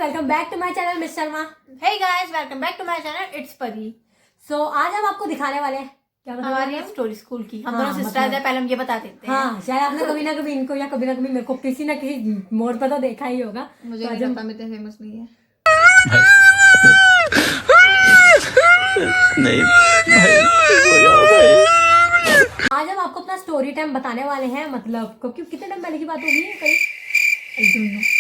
Welcome back to my channel Miss Sharma. Hey guys, welcome back to my channel it's Pari. So आज हम आपको दिखाने वाले हैं क्या हमारी स्टोरी स्कूल की। हम दोनों हाँ, सिस्टर्स हैं, पहले हम ये बता देते हैं। हाँ, शायद आपने कभी ना कभी इनको या कभी ना कभी मेरे को किसी ना किसी मोड़ पर तो देखा ही होगा। मुझे तो नहीं आज हम पता, मैं इतने फेमस नहीं है। नहीं भाई, हो जाओ भाई। आज हम आपको अपना स्टोरी टाइम बताने वाले हैं। मतलब क्योंकि कितने टाइम पहले की बात होगी कहीं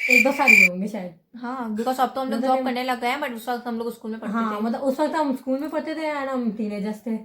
1-2 साल हुए होंगे शायद। हाँ, बिकॉज अब तो हम लोग जॉब करने लग गए हैं, बट उस वक्त हम लोग स्कूल में पढ़ते हाँ, थे। मतलब उस वक्त हम स्कूल में पढ़ते थे एंड हम टीनेजर्स थे।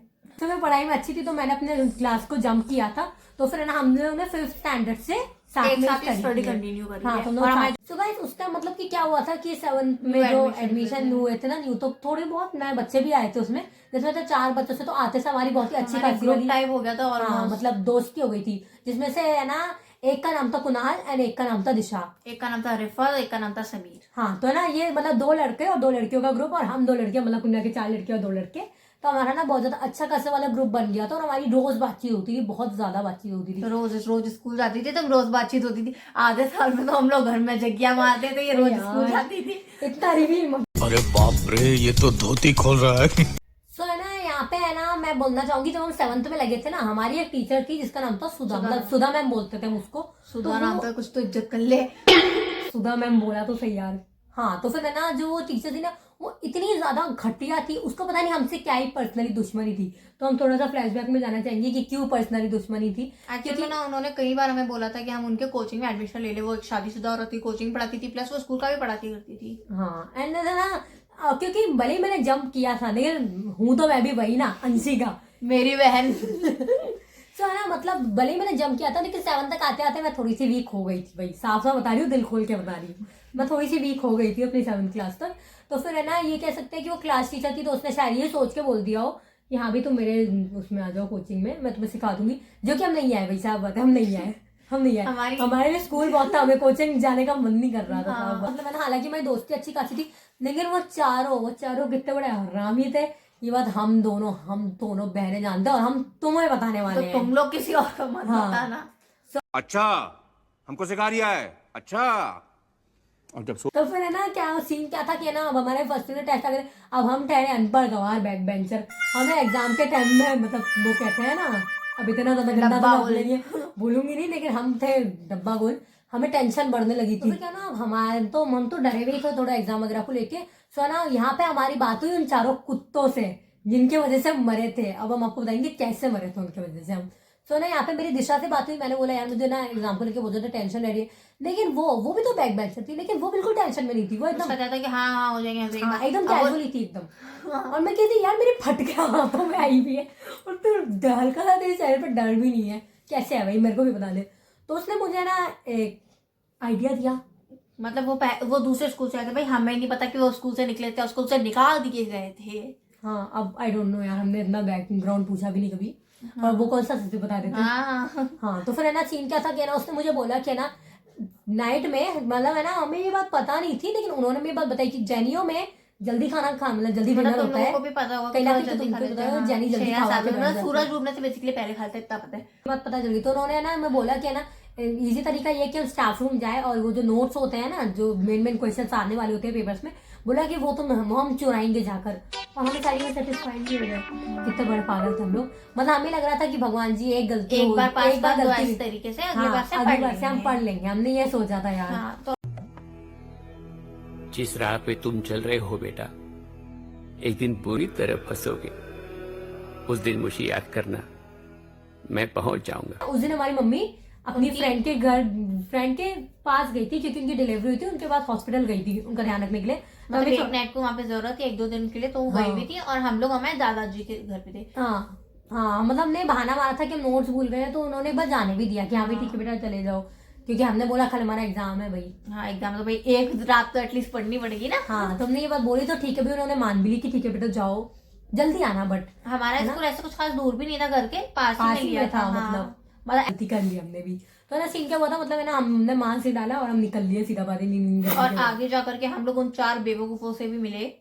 तो मैं पढ़ाई में अच्छी थी तो मैंने अपने क्लास को जंप किया था। तो फिर है ना हम लोगों ने 5th स्टैंडर्ड से एक साथ ही स्टडी कंटिन्यू करी हाँ, है। तो और हमारे गाइस उसका मतलब कि क्या हुआ था कि 7th में जो एडमिशन हुए थे ना न्यू, तो थोड़े बहुत नए बच्चे भी आए थे उसमें। जिसमें से 4 बच्चों से तो आते से हमारी बहुत ही अच्छी खासी ग्रुप टाइप हो गया था। और हाँ, मतलब दोस्ती हो गई थी। जिसमें से है ना एक का नाम था कुणाल एंड एक का नाम था दिशा। एक का नाम था रिफर, एक का नाम था समीर। हाँ, तो है ना ये मतलब 2 लड़के और 2 लड़कियों का ग्रुप और हम 2 लड़कियां, मतलब कुंडा के 4 लड़के और 2 लड़के। तो हमारा ना बहुत ज्यादा अच्छा खासा वाला ग्रुप बन गया था और हमारी रोज बातचीत होती थी, बहुत ज्यादा बातचीत होती थी। तो रोज स्कूल जाती थी, तब रोज बातचीत होती थी। आधे साल में तो हम लोग घर में जग्गियां मारते थे, ये रोज स्कूल जाती थी। इतना रिवील अरे बाप रे, ये तो धोती खोल रहा है। सो है ना यहाँ पे है ना मैं बोलना चाहूंगी, जब हम 7th में लगे थे ना हमारी एक टीचर थी जिसका नाम था सुधा, मतलब सुधा मैम बोलते थे हम उसको। सुधा नाम था, कुछ तो इज्जत कर ले। सुधा मैम बोला तो सही यार। हाँ, तो फिर है ना जो वो टीचर थी ना वो इतनी ज्यादा घटिया थी, उसको पता नहीं हमसे क्या ही पर्सनली दुश्मनी थी। तो हम थोड़ा सा फ्लैशबैक में जाना चाहेंगे कि क्यों पर्सनली दुश्मनी थी। एक्चुअली ना उन्होंने कई बार हमें बोला था कि हम उनके कोचिंग में एडमिशन ले ले। वो एक शादीशुदा औरत थी, कोचिंग पढ़ाती थी, प्लस वो स्कूल का भी पढ़ाती करती थी। हाँ, एंड ना क्योंकि भले ही मैंने जंप किया था लेकिन हूं तो मैं भी वही ना, अंशिका मेरी बहन। तो है ना मतलब भले ही मैंने जंप किया था लेकिन 7 तक आते आते मैं थोड़ी सी वीक हो गई थी भाई, साफ साफ बता रही हूँ, दिल खोल के बता रही हूँ। मैं थोड़ी सी वीक हो गई थी अपनी 7th क्लास तक। तो फिर है ना ये कह सकते हैं कि वो क्लास टीचर थी तो उसने शायद ये सोच के बोल दिया हो कि हाँ भी तुम मेरे उसमें आ जाओ कोचिंग में, मैं तुम्हें सिखा दूंगी। जो कि हम नहीं आए भाई, साहब बात है, हम नहीं आए। हमारे लिए स्कूल बहुत था, हमें कोचिंग जाने का मन नहीं कर रहा था। हाँ। मतलब मैंने हालांकि मेरी दोस्ती अच्छी खासी थी लेकिन वो चारों कितने बड़े हरामी थे। ये बात हम दोनों बहनें जानते हैं और हम तुम्हें बताने वाले तो हैं। तुम लोग किसी और को मत बताना। अच्छा, हमको सिखा रिया है। अच्छा, और जब तो फिर है ना क्या सीन क्या था कि ना अब हमारे फर्स्ट ईयर टेस्ट आ गए। अब हम ठहरे अनपढ़ गंवार बैक बेंचर। हमें एग्जाम के टाइम में मतलब वो कहते हैं ना, अब इतना ज्यादा गंदा तो मैं बोलेंगे बोलूंगी नहीं, लेकिन हम थे डब्बा गोल। हमें टेंशन बढ़ने लगी थी। तो क्या ना हम तो डरे हुए थे थोड़ा एग्जाम वगैरह को लेके। सो ना यहाँ पे हमारी बात हुई उन चारों कुत्तों से जिनकी वजह से हम मरे थे। अब हम आपको बताएंगे कैसे मरे थे उनकी वजह से हम। सो ना यहाँ पे मेरी दिशा से बात हुई, मैंने बोला यार मुझे ना एग्जाम को लेके बहुत ज्यादा टेंशन रह रही है। लेकिन वो भी तो बैक बेंचर थी लेकिन वो बिल्कुल टेंशन में नहीं थी, वो एकदम था कि हाँ हो जाएंगे, एकदम कैजुअली थी एकदम। और मैं कहती यार मेरी फट गया हाथों में आई भी है और तू हल्का सा तेरे चेहरे पर डर भी नहीं है, कैसे है भाई मेरे को भी बता दे। तो उसने मुझे ना एक आइडिया दिया। मतलब वो दूसरे स्कूल से आए थे भाई, हमें नहीं पता कि वो स्कूल से निकले थे और स्कूल से निकाल दिए गए थे। हाँ, अब आई डोंट नो यार, हमने इतना बैकग्राउंड पूछा भी नहीं कभी। और वो कौन सा सच बता देते। हाँ, तो फिर है ना सीन क्या था कि ना उसने मुझे बोला कि ना नाइट में, मतलब है ना हमें ये बात पता नहीं थी लेकिन उन्होंने भी बात बताई कि जैनियों में जल्दी खाना मतलब जल्दी डिनर होता है। भी पता होगा कहीं ना कहीं तो तुमको पता है जैनी जल्दी खा के बैठ जाती है। सूरज डूबने से बेसिकली पहले खाते इतना पता है। बात पता चल गई तो उन्होंने ना हमें बोला कि ना इजी तरीका ये कि हम स्टाफ रूम जाए और वो जो नोट्स होते हैं ना, जो मेन क्वेश्चन आने वाले होते हैं पेपर्स में, बोला कि वो तो हम चुराएंगे जाकर। और हमें सारी में सेटिस्फाइड नहीं हो गए। कितने बड़े पागल थे हम लोग। मतलब हमें लग रहा था कि भगवान जी एक बार गलती तरीके से अगली बार से हम पढ़ लेंगे, हमने ये सोचा था यार। तो जिस राह पे तुम चल रहे हो बेटा, एक दिन बुरी तरह फंसोगे। उस दिन मुझे याद करना, मैं पहुंच जाऊंगा। उस दिन हमारी मम्मी अपनी फ्रेंड के पास गई थी क्योंकि उनकी डिलीवरी हुई थी, उनके बाद हॉस्पिटल गई थी उनका ध्यान रखने के लिए। मतलब एक नाइट को वहाँ पे जरूरत थी 1-2 दिन के लिए, तो वो गई हुई थी और हम लोग हमारे दादाजी के घर पे थे। हाँ, मतलब हमने बहाना मारा था कि हम नोट्स भूल गए तो उन्होंने बस जाने भी दिया कि हाँ भाई ठीक है बेटा चले जाओ, क्योंकि हमने बोला कल हमारा एग्जाम है भाई। हाँ, एग्जाम तो भाई एक रात तो एटलीस्ट पढ़नी पड़ेगी ना। हाँ, तो हमने ये बात बोली तो ठीक है भाई, उन्होंने मान भी ली कि ठीक है बेटा जाओ जल्दी आना। बट हमारा स्कूल ऐसे कुछ खास दूर भी नहीं था, घर के पास ही में था। मतलब गलती कर ली हमने भी। तो ना सीन क्या हुआ था, मतलब है ना हमने मास्क से डाला और हम निकल लिए सीधा बात। और आगे जाकर के हम लोग उन 4 बेवकूफों से भी मिले।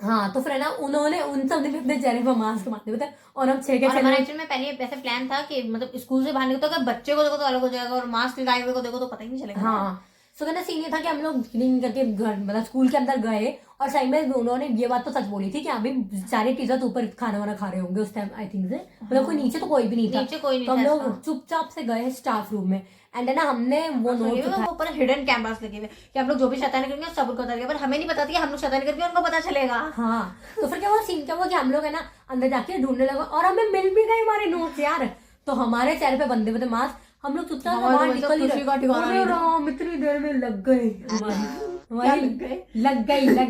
हाँ, तो फिर है ना उन्होंने उन सब ने भी अपने चेहरे पर मास्क बांधे हुए थे और हम 6 के हमारा एक्चुअली में पहले ऐसे प्लान था कि मतलब स्कूल से बाहर निकलते अगर बच्चे को देखो तो अलग हो जाएगा और मास्क लगाए हुए को देखो तो पता ही नहीं चलेगा। हाँ, सो कहना सीन ये था कि हम लोग क्लीनिंग करके घर मतलब स्कूल के अंदर गए और सही में उन्होंने ये बात तो सच बोली थी कि अभी सारे टीचर ऊपर खाना वाना खा रहे होंगे उस टाइम आई थिंक से मतलब कोई नीचे तो कोई भी नहीं था। नीचे कोई नहीं तो हम था, लोग हाँ। चुपचाप से गए स्टाफ रूम में एंड है ना हमने वो नोट उठाया। ऊपर हिडन कैमरास लगे हुए कि हम लोग जो भी शैतानी करेंगे सब उनको करेंगे, पर हमें नहीं पता था कि हम लोग शैतानी करके उनको पता चलेगा। हाँ तो फिर क्या हुआ सीन क्या हुआ कि हम लोग है ना अंदर जाके ढूंढने लगा और हमें मिल भी गए हमारे नोट्स यार। तो हमारे चेहरे पे बंदे बंदे मास्क हम लोग चुपचाप से बाहर निकल ही रहे। राम इतनी देर में लग गए हमारी लग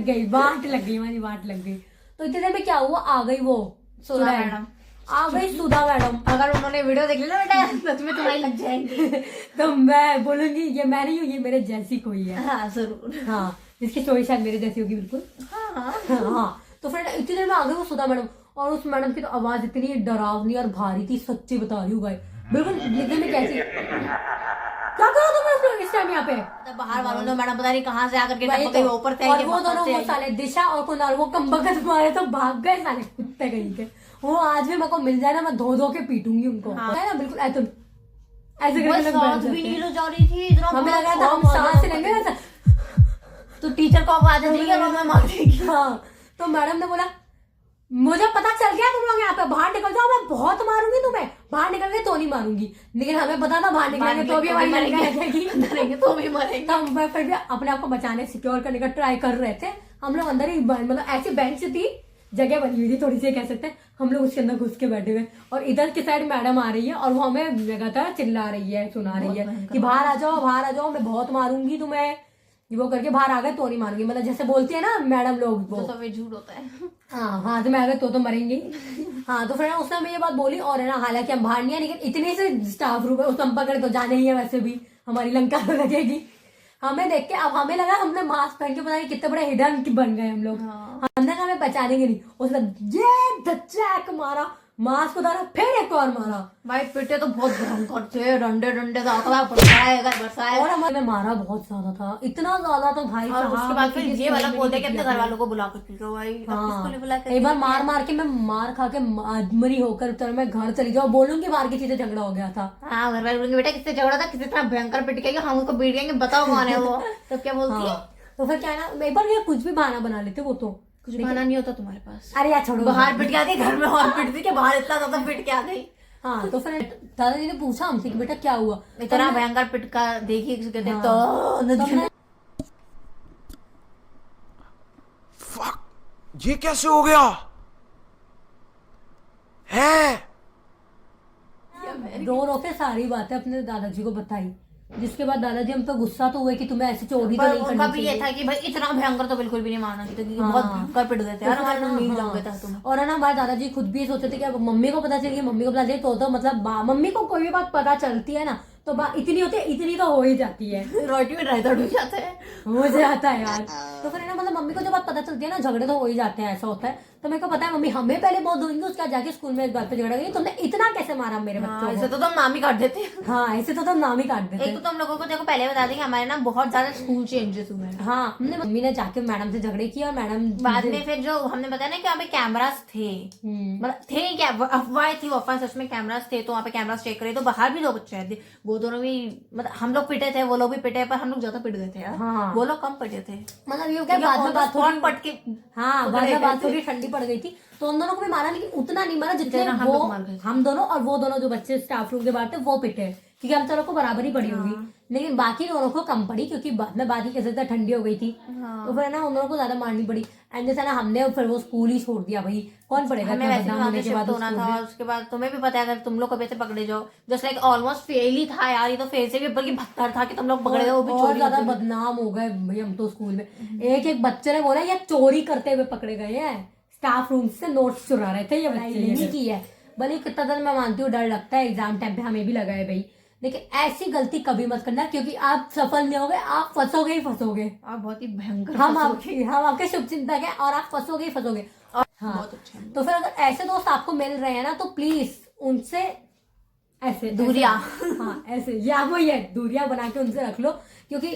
गई बाट लग गई हमारी बाट लग गई। तो इतनी देर में क्या हुआ आ गई वो सुधा मैडम आ गई सुधा मैडम। अगर उन्होंने वीडियो देख ली ना बेटा सच में तुम्हारी लग जाएंगी। तो मैं बोलूंगी ये मैं नहीं हूँ ये मेरे जैसी कोई है। हाँ जरूर। हाँ जिसकी स्टोरी शायद मेरे जैसी होगी बिल्कुल। हाँ तो फिर इतनी देर में आ गई वो सुधा मैडम और उस मैडम की तो आवाज इतनी डरावनी और भारी थी सच्ची बता रही हूँ गाइस बिल्कुल लिखने में कैसी क्या करो तुम इस टाइम यहाँ पे। तो बाहर वालों ने मैडम पता नहीं कहाँ से आकर के वही टपक गई तो। ऊपर थे और वो दोनों वो साले दिशा और कुणाल वो कमबख्त मारे तो भाग गए साले कुत्ते कहीं के। वो आज भी मेरे को मिल जाए ना मैं धो धो के पीटूंगी उनको। है ना बिल्कुल ऐसे करके लोग बैठ भी नहीं जाते हैं। जा रही थी इतना हमें लग रहा था हम सांस लेंगे ना तो टीचर को आवाज आ जाएगी और मैं मार देगी। हाँ तो मैडम ने बोला मुझे पता चल गया तुम लोग यहाँ पे बाहर निकल जाओ मैं बहुत मारूंगी तुम्हें बाहर निकल गए तो नहीं मारूंगी लेकिन हमें पता था बाहर निकलेंगे तो भी हमारी मरेंगे तो भी मरेंगे। तो हम फिर भी अपने आप को बचाने सिक्योर करने का ट्राई कर रहे थे। हम लोग अंदर ही मतलब ऐसी बेंच थी जगह बनी हुई थी थोड़ी सी कह सकते हैं हम लोग उसके अंदर घुस के बैठे हुए और इधर की साइड मैडम आ रही है और वो हमें लगातार चिल्ला रही है सुना रही है कि बाहर आ जाओ मैं बहुत मारूंगी तुम्हें। वो करके बाहर आ गए तो नहीं मारूंगी मतलब जैसे बोलती है ना मैडम लोग वो तो सब झूठ होता है। हाँ वहां से मैं आ गए तो मरेंगे। हाँ तो फिर उसने हमें ये बात बोली और है ना हालांकि हम बाहर नहीं है लेकिन इतने से स्टाफ रूम है उस हम पकड़े तो जाने ही है वैसे भी हमारी लंका तो लगेगी। हमें देख के अब हमें लगा हमने मास्क पहन के पता नहीं कितने बड़े हिडन बन गए हम लोग। हमने कहा हमें बचानेंगे नहीं उसने ये धच्चैक मारा मास्क उतारा फिर एक और मारा। भाई पिटे तो बहुत भयंकर थे डंडे डंडे बरसाए और हमें मारा बहुत ज्यादा था इतना ज्यादा तो भाई और उसके बाद फिर ये वाला बोलते कि अपने घर वालों को बुला कर पीटो भाई। हाँ एक बार मार के मैं मार खा के मरी होकर तो मैं घर चली जाऊँ बोलूंगी बाहर की चीजें झगड़ा हो गया था। हाँ घर वाले बोलेंगे बेटा किससे झगड़ा था किससे इतना भयंकर पिट गया हम उसको पीट गएंगे बताओ कौन है वो। तो क्या बोलती है तो फिर क्या है ना एक बार ये कुछ भी बहाना बना लेते वो तो कुछ बहाना नहीं होता तुम्हारे पास। अरे यार छोड़ो बाहर पिट के आ गई घर में और पिट दी कि बाहर इतना ज्यादा पिट के आ गई। हाँ तो फिर दादाजी ने पूछा हमसे कि बेटा क्या हुआ इतना भयंकर पिट का देखी कहते तो फक ये कैसे हो गया है। रो रो के सारी बातें अपने दादाजी को बताई जिसके बाद दादाजी हम पे गुस्सा तो हुए कि तुम्हें ऐसी चोरी तो नहीं करनी उनका भी ये था कि भाई इतना भयंकर तो बिल्कुल भी नहीं माना कि बहुत भयंकर पिट देते यार हमारे नहीं जाओगे तुम। और है ना हमारे दादाजी खुद भी सोचते थे कि अब मम्मी को पता चलिए मम्मी को पता चले तो मतलब मम्मी को कोई भी बात पता चलती है ना तो इतनी होती है इतनी तो हो ही जाती है रोटी में रायता डूब जाते हैं हो जाता है यार। तो फिर है ना मतलब मम्मी को जब बात पता चलती है ना झगड़े तो हो ही जाते हैं ऐसा होता है। तो मेरे को पता है मम्मी हमें पहले बहुत धोएंगे उसके बाद जाके स्कूल में इस बात पे झगड़ा गई तुमने इतना कैसे मारा मेरे बच्चों ऐसे तो तुम नाम ही काट देते हैं। हाँ ऐसे तो नाम ही काट देते। एक तो तुम लोगों को देखो पहले बता दें कि हमारे ना बहुत ज्यादा स्कूल चेंजेस हुए हैं। हाँ हमने मम्मी ने जाके मैडम से झगड़े किए और मैडम बाद में फिर जो हमने बताया ना कि वहाँ पे कैमरास थे मतलब थे क्या अफवाह थी अफवाह सच में कैमरास थे तो वहाँ पे कैमरास चेक करे तो बाहर भी दो बच्चे थे वो दोनों भी मतलब हम लोग पिटे थे वो लोग भी पिटे पर हम लोग ज्यादा पिट गए थे यार। हाँ। वो लोग कम पिटे थे मतलब ये क्या बाद में बात थोड़ी पट के हाँ बाद में बात थोड़ी ठंडी पड़ गई थी तो उन दोनों को भी मारा लेकिन उतना नहीं मारा जितने वो हम दोनों और वो दोनों जो बच्चे स्टाफ रूम के बाहर थे वो पिटे क्योंकि हम दोनों को बराबरी पड़ी होगी लेकिन बाकी दोनों को कम पड़ी क्योंकि बाद में बात ही कैसे था ठंडी हो गई थी। तो फिर ना उन दोनों को ज्यादा मारनी पड़ी एंड जैसा ना हमने फिर वो स्कूल ही छोड़ दिया भाई कौन पढ़ेगा हमें वैसे भी वहाँ शिफ्ट होना था और उसके बाद तुम्हें भी पता है अगर तुम लोग कभी से पकड़े जाओ जस्ट लाइक ऑलमोस्ट फेल ही था यार ये तो फेल से भी ऊपर की भत्तर था कि तुम लोग पकड़े वो भी और ज्यादा बदनाम हो गए भाई हम तो स्कूल में। एक बच्चे ने बोला ये चोरी करते हुए पकड़े गए हैं स्टाफ रूम से नोट्स चुरा रहे थे ये बच्चे नहीं की है। भले कितना दिन मैं मानती हूँ डर लगता है एग्जाम टाइम पे हमें भी लगा है भाई लेकिन ऐसी गलती कभी मत करना क्योंकि आप सफल नहीं होगे आप फंसोगे ही फंसोगे। आप बहुत ही भयंकर हम आपके शुभ चिंतक हैं और आप फंसोगे ही फंसोगे। हाँ बहुत अच्छा तो फिर अगर ऐसे दोस्त आपको मिल रहे हैं ना तो प्लीज उनसे ऐसे दूरियां हाँ ऐसे या वो ये दूरियां बना के उनसे रख लो क्योंकि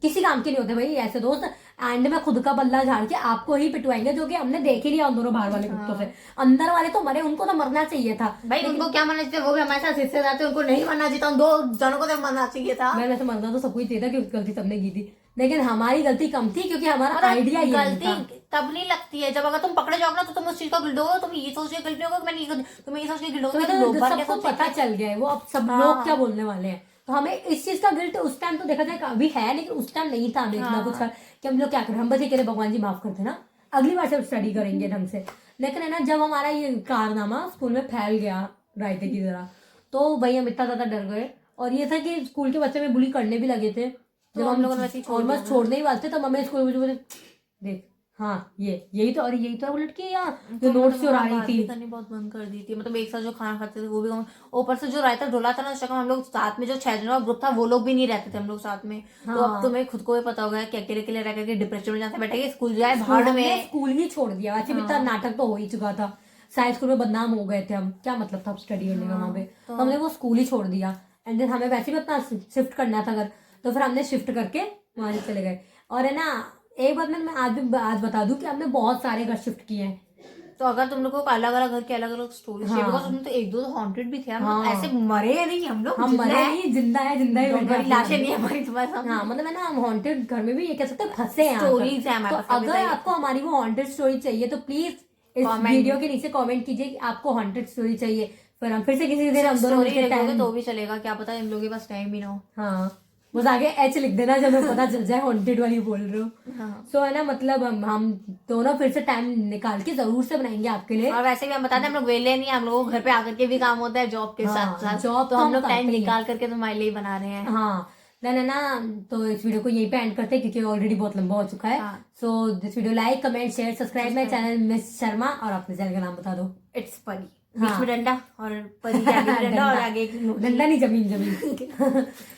किसी काम के नहीं होते भाई ऐसे दोस्त। एंड में खुद का बल्ला झाड़ के आपको ही पिटवाएंगे, जो कि हमने देख ही लिया उन दोनों बाहर वाले कुत्तों से। अंदर वाले तो मरे, उनको तो मरना चाहिए था भाई उनको क्या मरना चाहिए, वो भी हमारे साथ हिस्से जाते, उनको नहीं मरना चाहिए था, उन 2 जनों को तो मरना चाहिए था। मैं वैसे मरना तो सबको ही चाहिए था, क्योंकि गलती सबने की थी, लेकिन हमारी गलती कम थी क्योंकि हमारा आइडिया ये नहीं था। गलती तब नहीं लगती है जब अगर तुम पकड़े जाओगे ना, तो तुम उस चीज का गिल्ट होगे, तुम ये सोच के गिल्ट होगा कि मैंने ये तुम ये सोच के गिल्ट होगा, तो सबको पता चल गया है वो, अब सब लोग क्या बोलने वाले हैं। तो हमें इस चीज का गिल्ट उस टाइम तो देखा जाए अभी है, लेकिन उस टाइम नहीं था हमें इतना कुछ कि हम लोग क्या करें। हम बस ये कह रहे भगवान जी माफ करते ना, अगली बार से स्टडी करेंगे ढंग से। लेकिन है ना, जब हमारा ये कारनामा स्कूल में फैल गया रायते की तरह, तो भाई हम इतना ज्यादा डर गए। और ये था कि स्कूल के बच्चे में बुली करने भी लगे थे, जब हम लोगों ने ऑलमोस्ट छोड़ने ही वाले थे, तब हमें स्कूल में बोले देख हाँ यही तो, और यही तो उलट के यहाँ जो नोट्स चुरा रही थी, करनी बहुत बंद कर दी थी। मतलब एक साथ जो खाना खाते थे वो भी ऊपर से जो रायता ढोला था ना, उस जगह हम लोग साथ में जो 6 जनों का ग्रुप था वो लोग भी नहीं रहते थे हम लोग साथ में। तो अब तुम्हें खुद को भी पता होगा कि अकेले अकेले रह करके डिप्रेशन में जाते बैठे, स्कूल जाए भाड़ में, स्कूल ही छोड़ दिया। वैसे भी इतना नाटक तो हो ही चुका था, साइंस स्कूल में बदनाम हो गए थे हम, क्या मतलब था स्टडी करने का वहाँ पे। तो हमने वो स्कूल ही छोड़ दिया। एंड देन हमें वैसे भी अपना शिफ्ट करना था अगर, तो फिर हमने शिफ्ट करके वहां चले गए। और है ना, एक बात मैं आज बता दूं कि हमने बहुत सारे घर शिफ्ट किए हैं। तो अगर तुम लोगों को अलग अलग घर की अलग अलग स्टोरी चाहिए, बिकॉज तुम तो 1-2 हॉन्टेड भी थे यार, मतलब ऐसे मरे नहीं हम लोग, हम मरे नहीं, जिंदा है, जिंदा ही बैठे बड़ी लाशें नहीं है हमारी तुम्हारे सामने। हाँ मतलब है ना, हम हॉन्टेड घर में भी ये कह सकते हैं फंसे हैं। स्टोरीज है हमारे तो पास, अगर आपको हमारी वो हॉन्टेड स्टोरी चाहिए तो प्लीज इस वीडियो के नीचे कमेंट कीजिए कि आपको हॉन्टेड स्टोरी चाहिए, फिर हम फिर से किसी दिन हम दोनों स्टोरी लिखोगे तो भी चलेगा, क्या पता इन लोगों के पास टाइम भी ना हो। हाँ बस आगे एच लिख देना जब हमें पता चल जाए हॉन्टेड वाली बोल रहे हो। सो है ना, मतलब हम दोनों फिर से टाइम निकाल के जरूर से बनाएंगे आपके लिए। और वैसे भी हम बताते हैं हम लोग वेले नहीं, हम लोगों को घर पे आकर के भी काम होता है जॉब के साथ साथ, जॉब तो हम लोग टाइम निकाल करके तुम्हारे लिए बना रहे हैं। हाँ देन है ना, तो इस वीडियो को यहीं पे एंड करते हैं क्योंकि ऑलरेडी बहुत लंबा हो चुका है। So this video like comment share subscribe my channel Miss Sharma, और अपने चैनल का नाम बता दो। इट्स परी, बीच में डंडा और परी के आगे भी डंडा और आगे डंडा नहीं, जमीन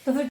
तो फिर